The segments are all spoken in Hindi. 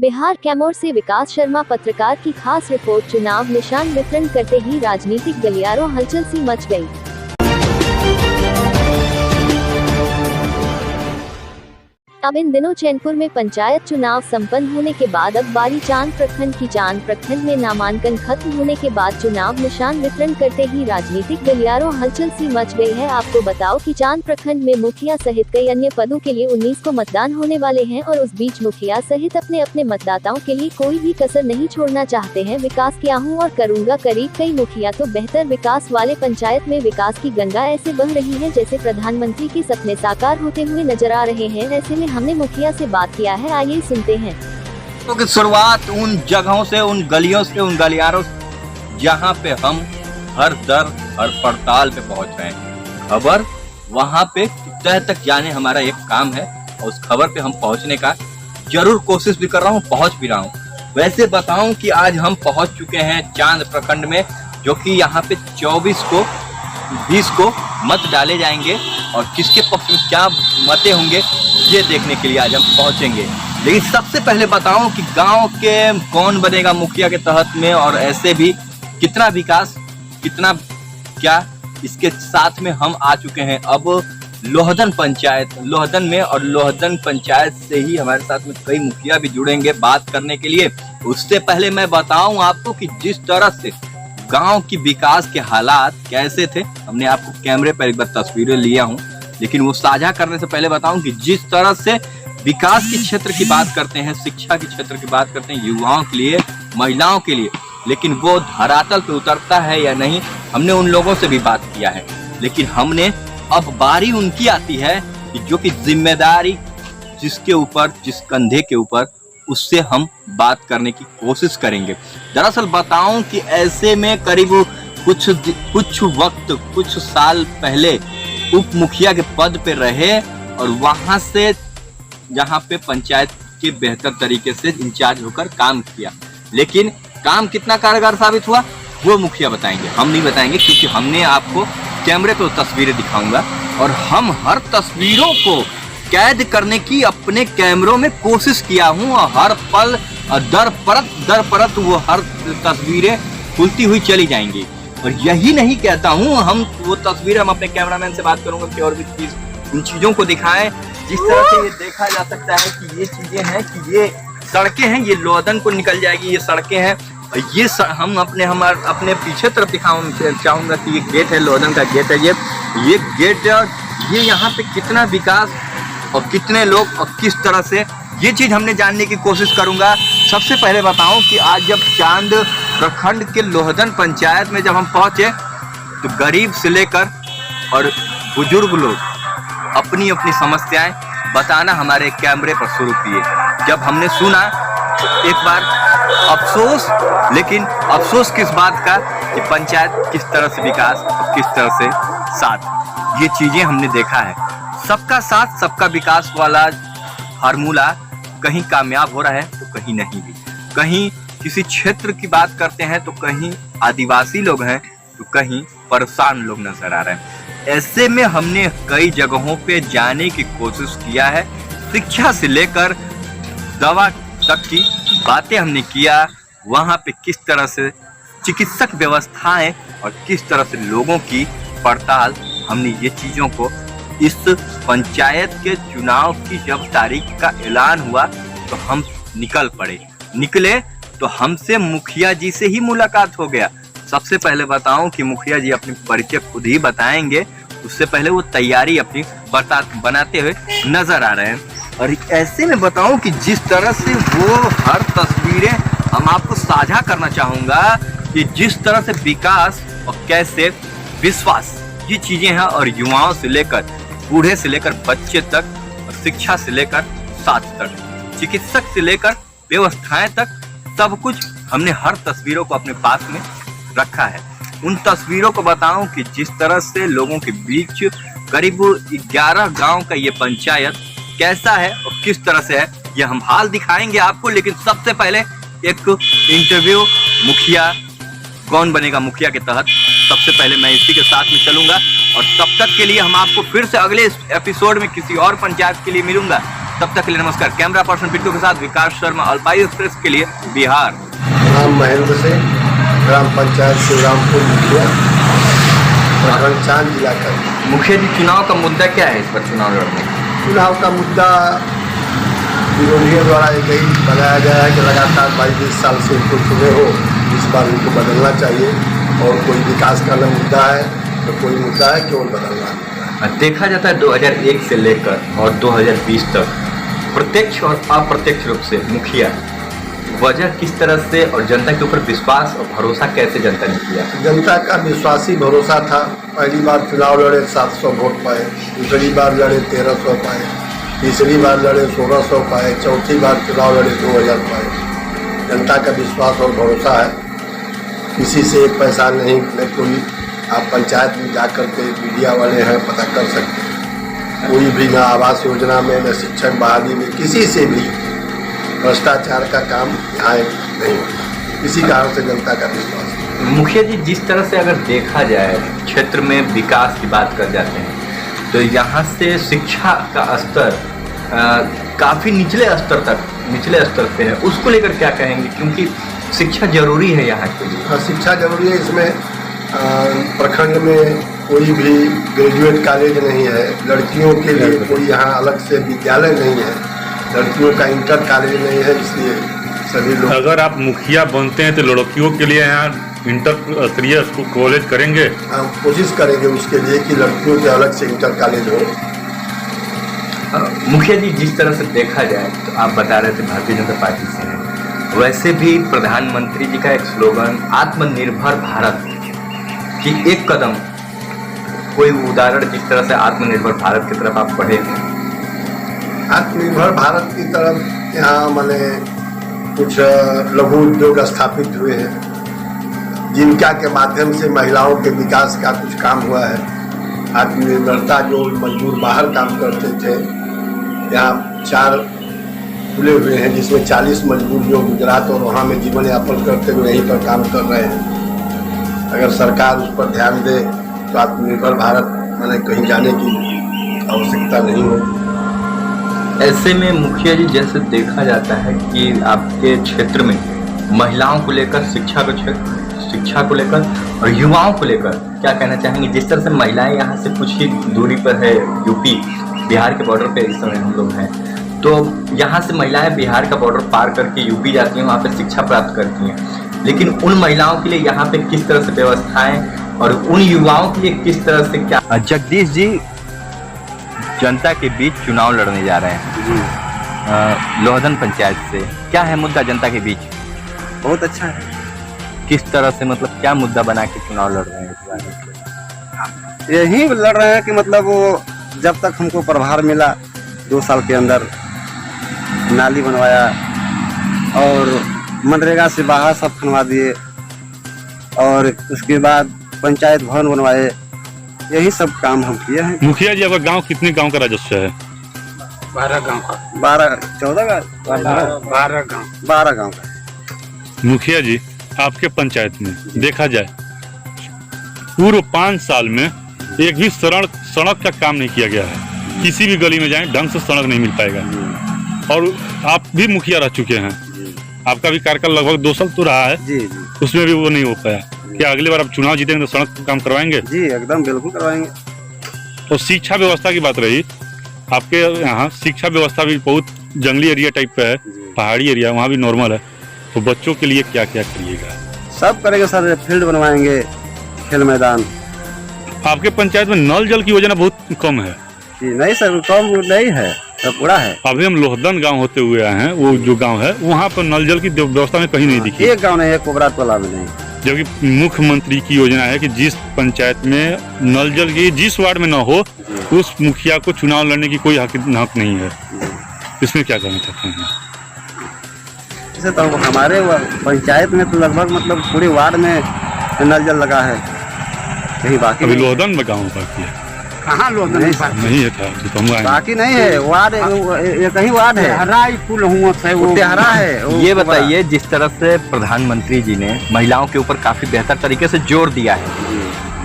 बिहार कैमूर से विकास शर्मा पत्रकार की खास रिपोर्ट। चुनाव निशान वितरण करते ही राजनीतिक गलियारों हलचल सी मच गई। अब इन दिनों चैनपुर में पंचायत चुनाव संपन्न होने के बाद अब बारी चांद प्रखंड की। चांद प्रखंड में नामांकन खत्म होने के बाद चुनाव निशान वितरण करते ही राजनीतिक गलियारों हलचल सी मच गई है। आपको बताओ कि चांद प्रखंड में मुखिया सहित कई अन्य पदों के लिए 19 को मतदान होने वाले हैं और उस बीच मुखिया सहित अपने अपने मतदाताओं के लिए कोई भी कसर नहीं छोड़ना चाहते हैं। विकास किया हूँ और करूँगा करीब कई मुखिया तो बेहतर विकास वाले पंचायत में विकास की गंगा ऐसे बह रही है जैसे प्रधानमंत्री के सपने साकार होते हुए नजर आ रहे हैं। ऐसे में हमने मुखिया से बात किया है, आइए सुनते हैं। तो शुरुआत उन जगहों से, उन गलियों से, उन गलियारों से जहाँ पे हम हर दर हर पड़ताल पे पहुँच रहे हैं। खबर वहाँ पे तह तक जाने हमारा एक काम है और उस खबर पे हम पहुँचने का जरूर कोशिश भी कर रहा हूँ, पहुँच भी रहा हूँ। वैसे बताऊं कि आज हम पहुँच चुके हैं चांद प्रखंड में, जो कि यहाँ पे 20 को मत डाले जाएंगे और किसके पक्ष में क्या मतें होंगे ये देखने के लिए आज हम पहुंचेंगे। लेकिन सबसे पहले बताऊं कि गांव के कौन बनेगा मुखिया के तहत में और ऐसे भी कितना विकास, कितना क्या, इसके साथ में हम आ चुके हैं अब लोहदन पंचायत, लोहदन में। और लोहदन पंचायत से ही हमारे साथ में कई मुखिया भी जुड़ेंगे बात करने के लिए। उससे पहले मैं बताऊं आपको कि जिस तरह से गांव की विकास के हालात कैसे थे, हमने आपको कैमरे पर एक बार तस्वीरें लिया हूं, लेकिन वो साझा करने से पहले बताऊं कि जिस तरह से विकास के क्षेत्र की बात करते हैं, शिक्षा के क्षेत्र की बात करते हैं, युवाओं के लिए, महिलाओं के लिए, लेकिन वो धरातल पे उतरता है या नहीं, हमने उन लोगों से भी बात किया है। लेकिन हमने अब बारी उनकी आती है कि जो कि जिम्मेदारी जिसके ऊपर, जिस कंधे के ऊपर, उससे हम बात करने की कोशिश करेंगे। दरअसल बताऊं कि ऐसे में करीब कुछ साल पहले उप मुखिया के पद पे रहे और वहां से जहां पे पंचायत के बेहतर तरीके से इंचार्ज होकर काम किया। लेकिन काम कितना कारगर साबित हुआ वो मुखिया बताएंगे, हम नहीं बताएंगे, क्योंकि हमने आपको कैमरे पे तस्वीरें दिखाऊंगा और हम हर तस्वीरों को कैद करने की अपने कैमरों में कोशिश किया हूं और हर पल दर परत वो हर तस्वीरें खुलती हुई चली जाएंगी। और यही नहीं कहता हूं, हम वो तस्वीरें हम अपने कैमरामैन से बात करूंगा कि और भी उन चीजों को दिखाएं जिस तरह से ये देखा जा सकता है कि ये चीजें हैं, कि ये सड़कें हैं, ये लोहदन को निकल जाएगी, ये सड़कें हैं। और ये हम अपने पीछे तरफ दिखाऊंगा, चाहूंगा कि ये गेट है, लोहदन का गेट है, ये गेट है। ये यहाँ पे कितना विकास और कितने लोग और किस तरह से, ये चीज हमने जानने की कोशिश करूंगा। सबसे पहले बताऊं कि आज जब चांद प्रखंड के लोहदन पंचायत में जब हम पहुंचे तो गरीब से लेकर और बुजुर्ग लोग अपनी अपनी समस्याएं बताना हमारे कैमरे पर शुरू किए। जब हमने सुना तो एक बार अफसोस, लेकिन अफसोस किस बात का कि पंचायत किस तरह से विकास और किस तरह से साथ, ये चीजें हमने देखा है। सबका साथ सबका विकास वाला फार्मूला कहीं कामयाब हो रहा है तो कहीं नहीं भी। कहीं किसी क्षेत्र की बात करते हैं तो कहीं आदिवासी लोग हैं तो कहीं परेशान लोग नजर आ रहे हैं। ऐसे में हमने कई जगहों पे जाने की कोशिश किया है, शिक्षा से लेकर दवा तक की बातें हमने किया। वहाँ पे किस तरह से चिकित्सक व्यवस्थाएं और किस तरह से लोगों की पड़ताल, हमने ये चीजों को इस पंचायत के चुनाव की जब तारीख का ऐलान हुआ तो हम निकले तो हमसे मुखिया जी से ही मुलाकात हो गया। सबसे पहले बताऊं कि मुखिया जी अपनी परिचय खुद ही बताएंगे, उससे पहले वो तैयारी अपनी बनाते हुए नजर आ रहे हैं। और ऐसे में बताऊं कि जिस तरह से वो हर तस्वीरें हम आपको साझा करना चाहूंगा कि जिस तरह से विकास और कैसे विश्वास, ये चीजें हैं। और युवाओं से लेकर बूढ़े से लेकर बच्चे तक, और शिक्षा से लेकर साथ तक, चिकित्सक से लेकर व्यवस्थाएं तक, सब कुछ हमने हर तस्वीरों को अपने पास में रखा है। उन तस्वीरों को बताऊं कि जिस तरह से लोगों के बीच करीब 11 गांव का ये पंचायत कैसा है और किस तरह से है, ये हम हाल दिखाएंगे आपको। लेकिन सबसे पहले एक इंटरव्यू, मुखिया कौन बनेगा मुखिया के तहत, सबसे पहले मैं इसी के साथ में चलूंगा। और तब तक के लिए हम आपको फिर से अगले एपिसोड में किसी और पंचायत के लिए मिलूंगा। तब तक के लिए नमस्कार। कैमरा पर्सन पिट्टू के साथ विकास शर्मा, अल्पाई एक्सप्रेस के लिए बिहार। नाम महेंद्र से, ग्राम पंचायत शिवरामपुर मुखिया, प्रखंड चांद जिला का। मुखिया जी, चुनाव का मुद्दा क्या है इस पर चुनाव लड़ने? चुनाव का मुद्दा विरोधियों द्वारा एक ही बनाया गया है कि लगातार 22 साल से उनको चुने हो, इस बार उनको बदलना चाहिए। और कोई विकास का न मुद्दा है तो कोई मुद्दा है केवल बदलना मुद्दा है। देखा जाता है 2001 से लेकर और 2020 तक प्रत्यक्ष और अप्रत्यक्ष रूप से मुखिया वजह किस तरह से और जनता के ऊपर विश्वास और भरोसा कैसे जनता ने किया? जनता का विश्वास ही भरोसा था। पहली बार चुनाव लड़े 700 वोट पाए, दूसरी बार लड़े 1300 पाए, तीसरी बार लड़े 1600 पाए, चौथी बार चुनाव लड़े 2000 पाए। जनता का विश्वास और भरोसा है। किसी से एक पैसा नहीं, न कोई। आप पंचायत में जाकर के मीडिया वाले हैं, पता कर सकते हैं। कोई भी न आवास योजना में, न शिक्षक बहाली में, किसी से भी भ्रष्टाचार का काम यहाँ नहीं होता। इसी कारण से जनता का विश्वास है। मुखिया जी, जिस तरह से अगर देखा जाए क्षेत्र में विकास की बात कर जाते हैं तो यहाँ से शिक्षा का स्तर काफ़ी निचले स्तर पे है। उसको लेकर क्या कहेंगे, क्योंकि शिक्षा जरूरी है यहाँ के लिए? हाँ, शिक्षा जरूरी है। इसमें प्रखंड में कोई भी ग्रेजुएट कॉलेज नहीं है। लड़कियों के लिए कोई यहाँ अलग से विद्यालय नहीं है। लड़कियों का इंटर कॉलेज नहीं है, इसलिए सभी लोग। अगर आप मुखिया बनते हैं तो लड़कियों के लिए यहाँ इंटर स्तरीय स्कूल कॉलेज करेंगे? हम कोशिश करेंगे उसके लिए कि लड़कियों के अलग से इंटर कॉलेज हो। मुखिया जी, जिस तरह से देखा जाए तो आप बता रहे थे भारतीय जनता पार्टी से हैं, वैसे भी प्रधानमंत्री जी का एक स्लोगन आत्मनिर्भर भारत की एक कदम, कोई उदाहरण जिस तरह से आत्मनिर्भर भारत की तरफ आप बढ़े? आत्मनिर्भर भारत की तरफ यहाँ माने कुछ लघु उद्योग स्थापित हुए हैं, जिनका के माध्यम से महिलाओं के विकास का कुछ काम हुआ है। आत्मनिर्भरता, जो मजदूर बाहर काम करते थे, यहाँ 4 खुले हुए हैं, जिसमें 40 मजदूर जो गुजरात और वहाँ में जीवन यापन करते हुए यहीं पर काम कर रहे हैं। अगर सरकार उस पर ध्यान दे तो आत्मनिर्भर भारत माने कहीं जाने की आवश्यकता नहीं हो। ऐसे में मुखिया जी, जैसे देखा जाता है कि आपके क्षेत्र में महिलाओं को लेकर, शिक्षा को लेकर और युवाओं को लेकर क्या कहना चाहेंगे? जिस तरह से महिलाएं यहाँ से कुछ ही दूरी पर है, यूपी बिहार के बॉर्डर पे इस समय हम लोग हैं, तो यहाँ से महिलाएं बिहार का बॉर्डर पार करके यूपी जाती हैं, वहाँ पे शिक्षा प्राप्त करती हैं। लेकिन उन महिलाओं के लिए यहाँ पे किस तरह से व्यवस्थाएं और उन युवाओं के लिए किस तरह से क्या? जगदीश जी, जनता के बीच चुनाव लड़ने जा रहे हैं लोहदन पंचायत से, क्या है मुद्दा जनता के बीच? बहुत अच्छा है। किस तरह से, मतलब क्या मुद्दा बना के चुनाव लड़ रहे हैं इस बार? यही लड़ रहे हैं कि मतलब वो जब तक हमको प्रभार मिला 2 साल के अंदर नाली बनवाया और मनरेगा से बाहर सब खनवा दिए और उसके बाद पंचायत भवन बनवाए। यही सब काम हम किए हैं। मुखिया जी, आपका गांव कितने गांव का राजस्व है? 12 गांव का। 12 गांव का। मुखिया जी, आपके पंचायत में देखा जाए पूर्व 5 साल में एक भी सड़क का काम नहीं किया गया है। किसी भी गली में जाएं ढंग से सड़क नहीं मिल पाएगा। और आप भी मुखिया रह चुके हैं, आपका भी कार्यकाल लगभग 2 साल तो रहा है। जी, उसमें भी वो नहीं हो पाया। क्या अगली बार आप चुनाव जीतेंगे तो सड़क का काम करवाएंगे? जी, एकदम बिल्कुल करवाएंगे। तो शिक्षा व्यवस्था की बात रही, आपके यहाँ शिक्षा व्यवस्था भी बहुत जंगली एरिया टाइप पे है, पहाड़ी एरिया, वहाँ भी नॉर्मल है। तो बच्चों के लिए क्या क्या करिएगा? सब करेंगे सर। फील्ड बनवाएंगे, खेल मैदान। आपके पंचायत में नल जल की योजना बहुत कम है? जी नहीं सर, कम नहीं है, सब पूरा है। अभी हम लोहदन गांव होते हुए आए हैं, वो जो गांव है वहाँ पर नल जल की व्यवस्था में कहीं नहीं दिखी। एक गांव नहीं है, कोबरात वाला में नहीं। जबकि मुख्यमंत्री की योजना है कि जिस पंचायत में नल जल की जिस वार्ड में न हो, उस मुखिया को चुनाव लड़ने की कोई हक नहीं है। इसमें क्या कहना चाहते हैं? जैसे तो हमारे पंचायत में तो लगभग मतलब पूरे वार्ड में नल जल लगा है, कहीं बाकी अभी लोहदन में गाँव बाकी है। कहाँ लोग नहीं, नहीं है था तो हम आए। बाकी नहीं है, वार्ड एक ही वार्ड है, हरा ही फूल हुआ था वो हरा है वो ये बताइए, जिस तरह से प्रधानमंत्री जी ने महिलाओं के ऊपर काफी बेहतर तरीके से जोर दिया है,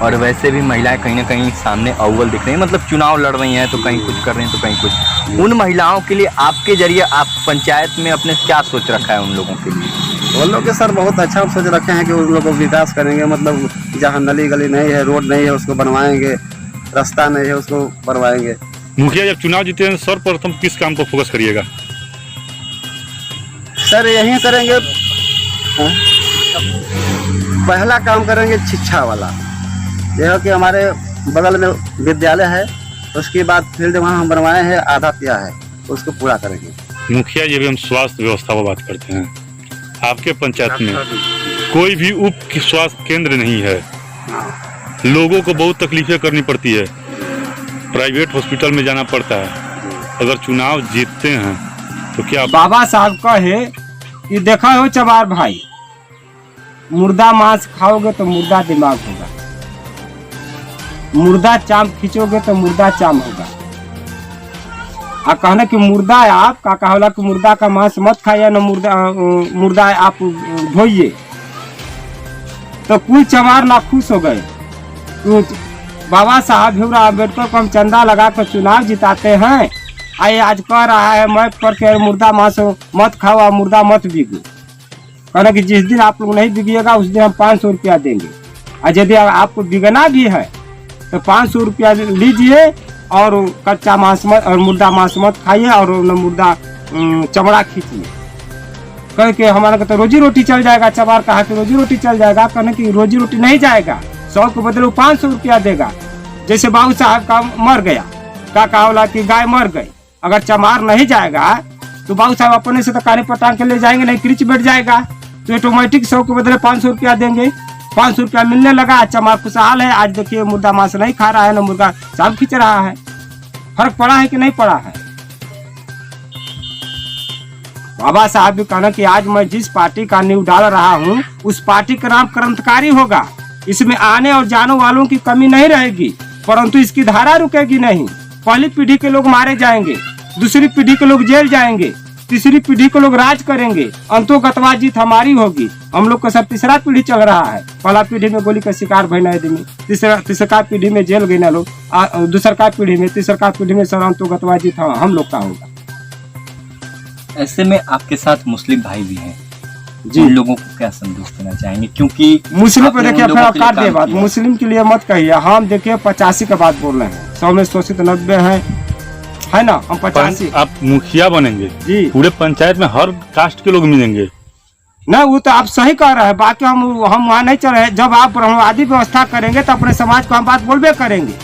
और वैसे भी महिलाएं कहीं ना कहीं सामने अव्वल दिख रही हैं, मतलब चुनाव लड़ रही हैं तो कहीं कुछ कर रही हैं तो कहीं कुछ। उन महिलाओं के लिए आपके जरिए आप पंचायत में अपने क्या सोच रखा है उन लोगों के लिए? वो लोग के सर बहुत अच्छा सोच रखे हैं कि उन लोगों को विकास करेंगे, मतलब जहाँ नली गली नहीं है, रोड नहीं है उसको बनवाएंगे, रास्ता नहीं है उसको बनवाएंगे। मुखिया जब चुनाव जीते हैं सर्वप्रथम किस काम को फोकस करिएगा? सर यही करेंगे, पहला काम करेंगे शिक्षा वाला, यह है कि हमारे बगल में विद्यालय है, उसके बाद फील्ड वहाँ हम बनवाए हैं, आधा किया है, उसको पूरा करेंगे। मुखिया जी, अभी हम स्वास्थ्य व्यवस्था पर बात करते हैं। आपके पंचायत में कोई भी उप स्वास्थ्य केंद्र नहीं है, लोगों को बहुत तकलीफें करनी पड़ती है, प्राइवेट हॉस्पिटल में जाना पड़ता है। अगर चुनाव जीतते हैं तो क्या बाबा साहब का है कि देखा हो चमार भाई, मुर्दा मांस खाओगे तो मुर्दा दिमाग होगा, मुर्दा चाम खींचोगे तो मुर्दा चाम होगा। आ कहना कि मुर्दा है आप का कहा कि मुर्दा का मांस मत खाइए, न मुर्दा आप धोइए, तो कुल चमार ना खुश हो गए। तो बाबा साहब भीमराव अम्बेडकर को हम चंदा लगा कर चुनाव जिताते हैं, आए आज कह रहा है मैं करके मुर्दा मांस मत खाओ और मुर्दा मत बिगो। कहना कि जिस दिन आप लोग नहीं बिगिएगा उस दिन हम 500 रुपया देंगे, और यदि आपको बिगना भी है तो 500 रुपया लीजिए और कच्चा मांस मत और मुर्दा मांस मत खाइए और मुर्दा चमड़ा खींचिए। कह के हमारा तो रोजी रोटी चल जाएगा। चमार कहा कि रोजी रोटी चल जाएगा, कहने की रोजी रोटी नहीं जाएगा, 100 के बदले 500 रुपया देगा। जैसे बाबू साहब का मर गया, का कहा कि गाय मर गई, अगर चमार नहीं जाएगा तो बाबू साहब अपने से तो काने पटान के ले जाएंगे, नहीं क्रिच बैठ जाएगा, तो ऑटोमेटिक 100 के बदले 500 रुपया देंगे। 500 रुपया मिलने लगा, चमार खुशहाल है। आज देखिए मुर्दा मांस नहीं खा रहा है, ना मुर्गा चाम खींच रहा है। फर्क पड़ा है कि नहीं पड़ा है? बाबा साहब भी कहना कि आज मैं जिस पार्टी का नींव डाल रहा हूँ उस पार्टी का नाम क्रांतिकारी होगा, इसमें आने और जाने वालों की कमी नहीं रहेगी, परंतु इसकी धारा रुकेगी नहीं। पहली पीढ़ी के लोग मारे जाएंगे, दूसरी पीढ़ी के लोग जेल जाएंगे, तीसरी पीढ़ी को लोग राज करेंगे, अंतोगतवा जीत हमारी होगी। हम लोग का सब तीसरा पीढ़ी चल रहा है। पहला पीढ़ी में गोली का शिकार भय न आदमी, तीसरा पीढ़ी में जेल गए ना लोग, दूसरा पीढ़ी में तीसरा पीढ़ी में सब अंतोगतवा जीत हम लोग का होगा। ऐसे में आपके साथ मुस्लिम भाई भी हैं जी, उन लोगों को क्या संदेश देना चाहेंगे? क्योंकि मुस्लिम पे देखिए अपने अपना काट दे बात, मुस्लिम के लिए मत कहिए। हम देखिए 85 का बात बोल रहे हैं, 100 में 90 है ना, हम 85। आप मुखिया बनेंगे जी, पूरे पंचायत में हर कास्ट के लोग मिलेंगे? नहीं वो तो आप सही कह रहे हैं, बाकी हम वहाँ नहीं चल रहे। जब आप ब्रह्मवादी व्यवस्था करेंगे तो अपने समाज को हम बात बोलबे करेंगे।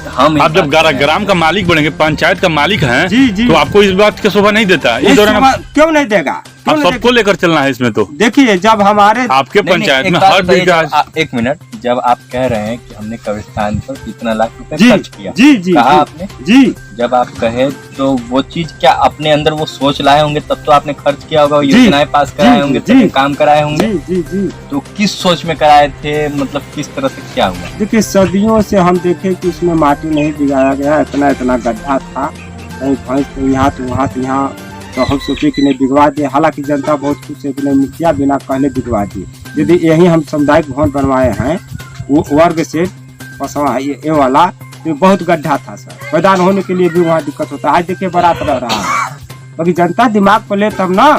हम आप जब ग्राम का मालिक बनेंगे, पंचायत का मालिक हैं, जी जी, तो आपको इस बात की शोभा नहीं देता? इस दौरान क्यों नहीं देगा? आप सबको लेकर चलना है इसमें। तो देखिए जब हमारे आपके पंचायत में हर विकास, एक मिनट, जब आप कह रहे हैं कि हमने कब्रिस्तान पर इतना लाख रुपए जी खर्च किया, जी जी कहा जी, आपने, जी जब आप कहे तो वो चीज क्या अपने अंदर वो सोच लाए होंगे, तब तो आपने खर्च किया होगा, योजनाएं पास कराए होंगे, तब काम कराए होंगे। जी जी जी, तो किस सोच में कराए थे, मतलब किस तरह से क्या हुआ? देखिए सदियों से हम देखे कि उसमें माटी नहीं भिगाया गया, इतना गड्ढा था, कहीं भैंस तो यहाँ तो वहाँ तो यहाँ, तो हम सोचे कि नहीं बिगवा दिए। हालांकि जनता बहुत खुश है कि नहीं मुखिया बिना कहले बिगवा दिए। यदि यही हम सामुदायिक भवन बनवाए हैं, वो वर्ग से पसवा ये वाला, तो बहुत गड्ढा था सर, मैदान होने के लिए भी वहाँ दिक्कत होता है। आज देखिए बारात रह रहा है, बाकी जनता दिमाग पर ले तब ना,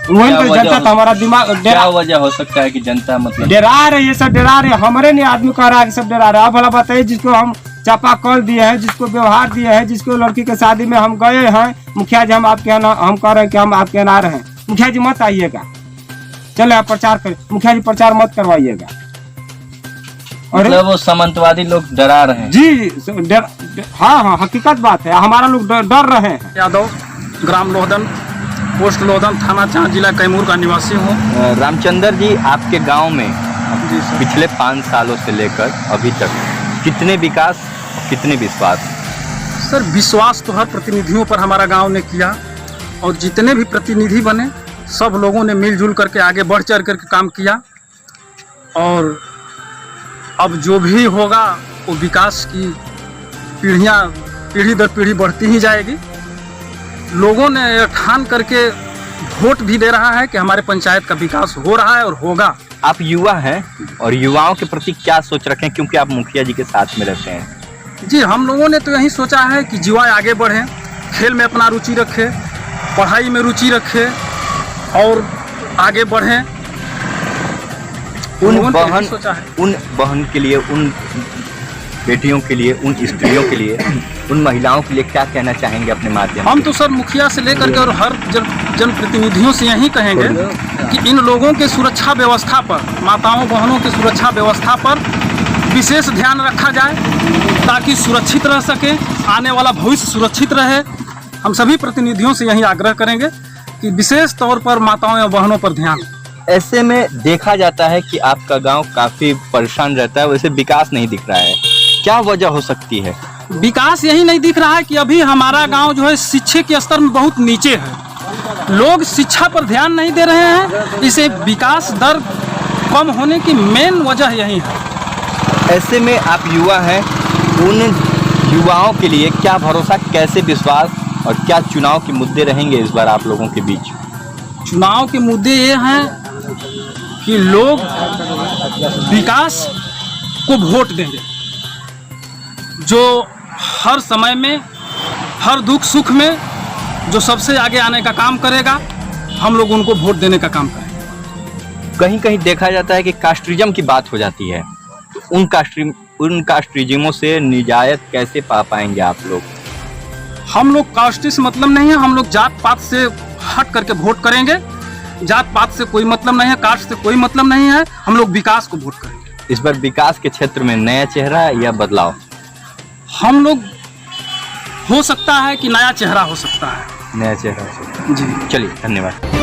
वही तो जनता तो हमारा दिमाग क्या वजह हो सकता है कि जनता मतलब डरा रहे, ये सब डरा रहे। हमारे नहीं आदमी कह रहा है कि सब डरा रहे। अब भला बताइए, जिसको हम चापाकल दिए हैं, जिसको व्यवहार दिए हैं, जिसको लड़की के शादी में हम गए हैं, मुखिया जी हम आपके यहाँ, हम कह रहे हैं कि हम आपके यहाँ आ रहे हैं, मुखिया जी मत आइएगा, चले आप प्रचार करें, मुखिया जी प्रचार मत करवाइएगा। और मतलब वो सामंतवादी लोग डरा रहे हैं? जी हाँ, हकीकत बात है, हमारा लोग डर रहे हैं। यादव, ग्राम लोहदन, पोस्ट लोहदन, थाना चांद, जिला कैमूर का निवासी हूँ। रामचंद्र जी, आपके गांव में पिछले 5 सालों से लेकर अभी तक कितने विकास, कितने विश्वास? सर विश्वास तो हर प्रतिनिधियों पर हमारा गांव ने किया, और जितने भी प्रतिनिधि बने सब लोगों ने मिलजुल करके आगे बढ़ चढ़ करके काम किया। और अब जो भी होगा वो विकास की पीढ़ी दर पीढ़ी बढ़ती ही जाएगी। लोगों ने ये ठान करके वोट भी दे रहा है कि हमारे पंचायत का विकास हो रहा है और होगा। आप युवा हैं और युवाओं के प्रति क्या सोच रखें, क्योंकि आप मुखिया जी के साथ में रहते हैं? जी, हम लोगों ने तो यही सोचा है कि युवा आगे बढ़ें, खेल में अपना रुचि रखें, पढ़ाई में रुचि रखें और आगे बढ़ें। उन लोगों ने यही सोचा है। उन बहन के लिए, उन बेटियों के लिए, उन स्त्रियों के लिए, उन महिलाओं के लिए क्या कहना चाहेंगे अपने माध्यम हम तो सर मुखिया से लेकर के और हर जनप्रतिनिधियों से यही कहेंगे कि इन लोगों के सुरक्षा व्यवस्था पर, माताओं बहनों की सुरक्षा व्यवस्था पर विशेष ध्यान रखा जाए ताकि सुरक्षित रह सके, आने वाला भविष्य सुरक्षित रहे। हम सभी प्रतिनिधियों से यही आग्रह करेंगे कि विशेष तौर पर माताओं या बहनों पर ध्यान। ऐसे में देखा जाता है कि आपका गांव काफी परेशान रहता है, वैसे विकास नहीं दिख रहा है, क्या वजह हो सकती है? विकास यही नहीं दिख रहा है कि अभी हमारा गांव जो है शिक्षा के स्तर में बहुत नीचे है। लोग शिक्षा पर ध्यान नहीं दे रहे हैं, इसे विकास दर कम होने की मेन वजह यही है। ऐसे में आप युवा हैं, उन युवाओं के लिए क्या भरोसा, कैसे विश्वास और क्या चुनाव के मुद्दे रहेंगे इस बार आप लोगों के बीच? चुनाव के मुद्दे ये हैं कि लोग विकास को वोट देंगे, जो हर समय में, हर दुख सुख में जो सबसे आगे आने का काम करेगा, हम लोग उनको वोट देने का काम करेंगे। कहीं कहीं देखा जाता है कि कास्ट्रिज्म की बात हो जाती है, तो उन कास्ट्रिज्मों से निजात कैसे पा पाएंगे आप लोग? हम लोग कास्ट से मतलब नहीं है, हम लोग जात पात से हट करके वोट करेंगे। जात पात से कोई मतलब नहीं है, कास्ट से कोई मतलब नहीं है, हम लोग विकास को वोट करेंगे। इस बार विकास के क्षेत्र में नया चेहरा या बदलाव? हम लोग हो सकता है कि नया चेहरा हो सकता है। नया चेहरा। जी, चलिए, धन्यवाद।